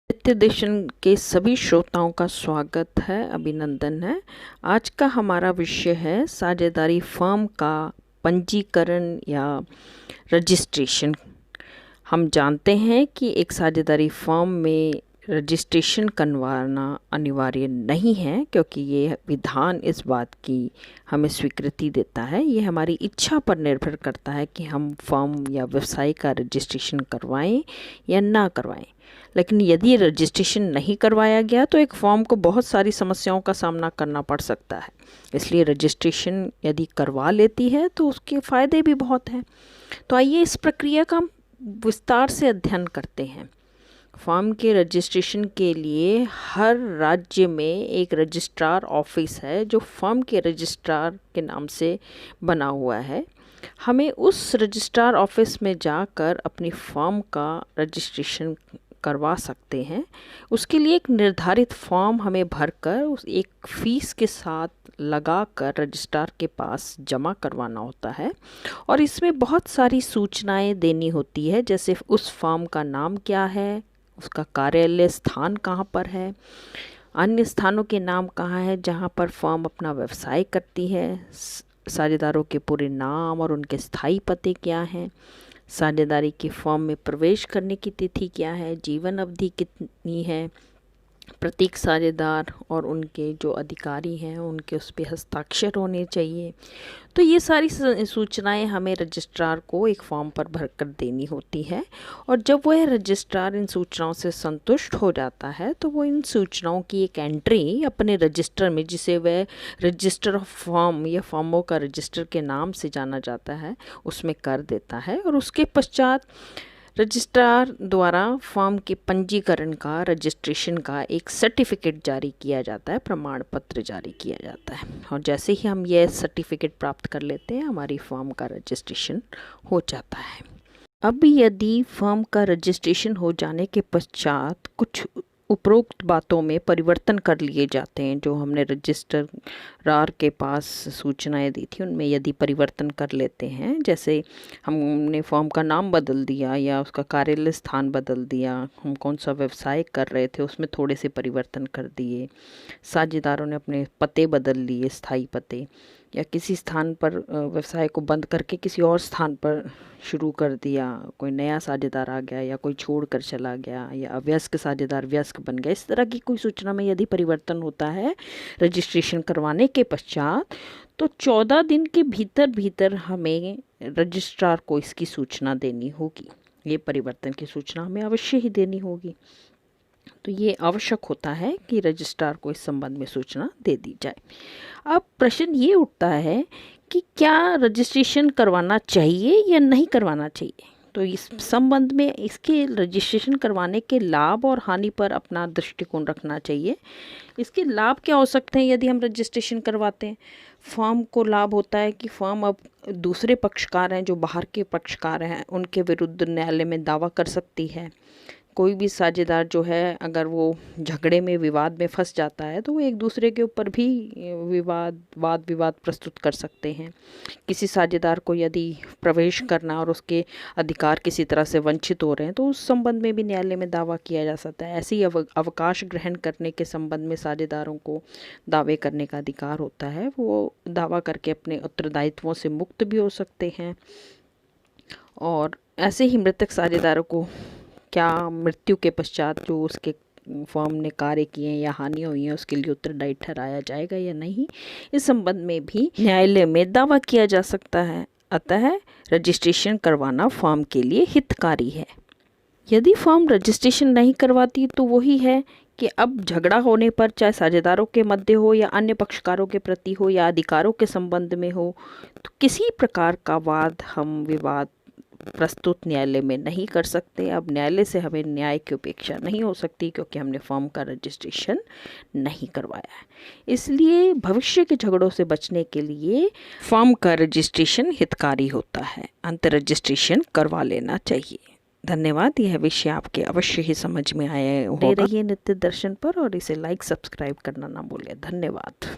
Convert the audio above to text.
नित्य दर्शन के सभी श्रोताओं का स्वागत है, अभिनंदन है। आज का हमारा विषय है साझेदारी फर्म का पंजीकरण या रजिस्ट्रेशन। हम जानते हैं कि एक साझेदारी फर्म में रजिस्ट्रेशन करवाना अनिवार्य नहीं है, क्योंकि ये विधान इस बात की हमें स्वीकृति देता है। ये हमारी इच्छा पर निर्भर करता है कि हम फर्म या व्यवसाय का रजिस्ट्रेशन करवाएं या ना करवाएं। लेकिन यदि रजिस्ट्रेशन नहीं करवाया गया तो एक फर्म को बहुत सारी समस्याओं का सामना करना पड़ सकता है। इसलिए रजिस्ट्रेशन यदि करवा लेती है तो उसके फ़ायदे भी बहुत हैं। तो आइए इस प्रक्रिया का विस्तार से अध्ययन करते हैं। फर्म के रजिस्ट्रेशन के लिए हर राज्य में एक रजिस्ट्रार ऑफिस है जो फर्म के रजिस्ट्रार के नाम से बना हुआ है। हमें उस रजिस्ट्रार ऑफिस में जाकर अपनी फर्म का रजिस्ट्रेशन करवा सकते हैं। उसके लिए एक निर्धारित फॉर्म हमें भरकर उस एक फ़ीस के साथ लगाकर रजिस्ट्रार के पास जमा करवाना होता है और इसमें बहुत सारी सूचनाएं देनी होती है, जैसे उस फर्म का नाम क्या है, उसका कार्यालय स्थान कहाँ पर है, अन्य स्थानों के नाम कहाँ है जहाँ पर फर्म अपना व्यवसाय करती है, साझेदारों के पूरे नाम और उनके स्थायी पते क्या हैं, साझेदारी की फर्म में प्रवेश करने की तिथि क्या है, जीवन अवधि कितनी है, प्रत्येक साझेदार और उनके जो अधिकारी हैं उनके उस पर हस्ताक्षर होने चाहिए। तो ये सारी सूचनाएं हमें रजिस्ट्रार को एक फॉर्म पर भरकर देनी होती है और जब वह रजिस्ट्रार इन सूचनाओं से संतुष्ट हो जाता है तो वो इन सूचनाओं की एक एंट्री अपने रजिस्टर में, जिसे वह रजिस्टर ऑफ फॉर्म या फॉर्मों का रजिस्टर के नाम से जाना जाता है, उसमें कर देता है और उसके पश्चात रजिस्ट्रार द्वारा फर्म के पंजीकरण का, रजिस्ट्रेशन का एक सर्टिफिकेट जारी किया जाता है, प्रमाण पत्र जारी किया जाता है और जैसे ही हम यह सर्टिफिकेट प्राप्त कर लेते हैं हमारी फर्म का रजिस्ट्रेशन हो जाता है। अब यदि फर्म का रजिस्ट्रेशन हो जाने के पश्चात कुछ उपरोक्त बातों में परिवर्तन कर लिए जाते हैं, जो हमने रजिस्ट्रार के पास सूचनाएं दी थी उनमें यदि परिवर्तन कर लेते हैं, जैसे हमने फर्म का नाम बदल दिया या उसका कार्यालय स्थान बदल दिया, हम कौन सा व्यवसाय कर रहे थे उसमें थोड़े से परिवर्तन कर दिए, साझेदारों ने अपने पते बदल लिए, स्थायी पते, या किसी स्थान पर व्यवसाय को बंद करके किसी और स्थान पर शुरू कर दिया, कोई नया साझेदार आ गया या कोई छोड़ कर चला गया या अवयस्क साझेदार वयस्क बन गया, इस तरह की कोई सूचना में यदि परिवर्तन होता है रजिस्ट्रेशन करवाने के पश्चात तो 14 दिन के भीतर भीतर हमें रजिस्ट्रार को इसकी सूचना देनी होगी। ये परिवर्तन की सूचना हमें अवश्य ही देनी होगी। तो ये आवश्यक होता है कि रजिस्ट्रार को इस संबंध में सूचना दे दी जाए। अब प्रश्न ये उठता है कि क्या रजिस्ट्रेशन करवाना चाहिए या नहीं करवाना चाहिए। तो इस संबंध में इसके रजिस्ट्रेशन करवाने के लाभ और हानि पर अपना दृष्टिकोण रखना चाहिए। इसके लाभ क्या हो सकते हैं यदि हम रजिस्ट्रेशन करवाते हैं। फर्म को लाभ होता है कि फर्म अब दूसरे पक्षकार हैं, जो बाहर के पक्षकार हैं, उनके विरुद्ध न्यायालय में दावा कर सकती है। कोई भी साझेदार जो है अगर वो झगड़े में, विवाद में फंस जाता है तो वो एक दूसरे के ऊपर भी वाद विवाद प्रस्तुत कर सकते हैं। किसी साझेदार को यदि प्रवेश करना और उसके अधिकार किसी तरह से वंचित हो रहे हैं तो उस संबंध में भी न्यायालय में दावा किया जा सकता है। ऐसे ही अवकाश ग्रहण करने के संबंध में साझेदारों को दावे करने का अधिकार होता है, वो दावा करके अपने उत्तरदायित्वों से मुक्त भी हो सकते हैं। और ऐसे ही मृतक साझेदारों को क्या मृत्यु के पश्चात जो उसके फर्म ने कार्य किए या हानि हुई है उसके लिए उत्तरदायी ठहराया जाएगा या नहीं, इस संबंध में भी न्यायालय में दावा किया जा सकता है। अतः रजिस्ट्रेशन करवाना फर्म के लिए हितकारी है। यदि फर्म रजिस्ट्रेशन नहीं करवाती तो वही है कि अब झगड़ा होने पर, चाहे साझेदारों के मध्य हो या अन्य पक्षकारों के प्रति हो या अधिकारों के संबंध में हो, तो किसी प्रकार का विवाद प्रस्तुत न्यायालय में नहीं कर सकते। अब न्यायालय से हमें न्याय की अपेक्षा नहीं हो सकती क्योंकि हमने फर्म का रजिस्ट्रेशन नहीं करवाया है। इसलिए भविष्य के झगड़ों से बचने के लिए फर्म का रजिस्ट्रेशन हितकारी होता है। अंतर रजिस्ट्रेशन करवा लेना चाहिए। धन्यवाद। यह विषय आपके अवश्य ही समझ में आया होगा। रहिए नित्य दर्शन पर और इसे लाइक सब्सक्राइब करना ना भूलें। धन्यवाद।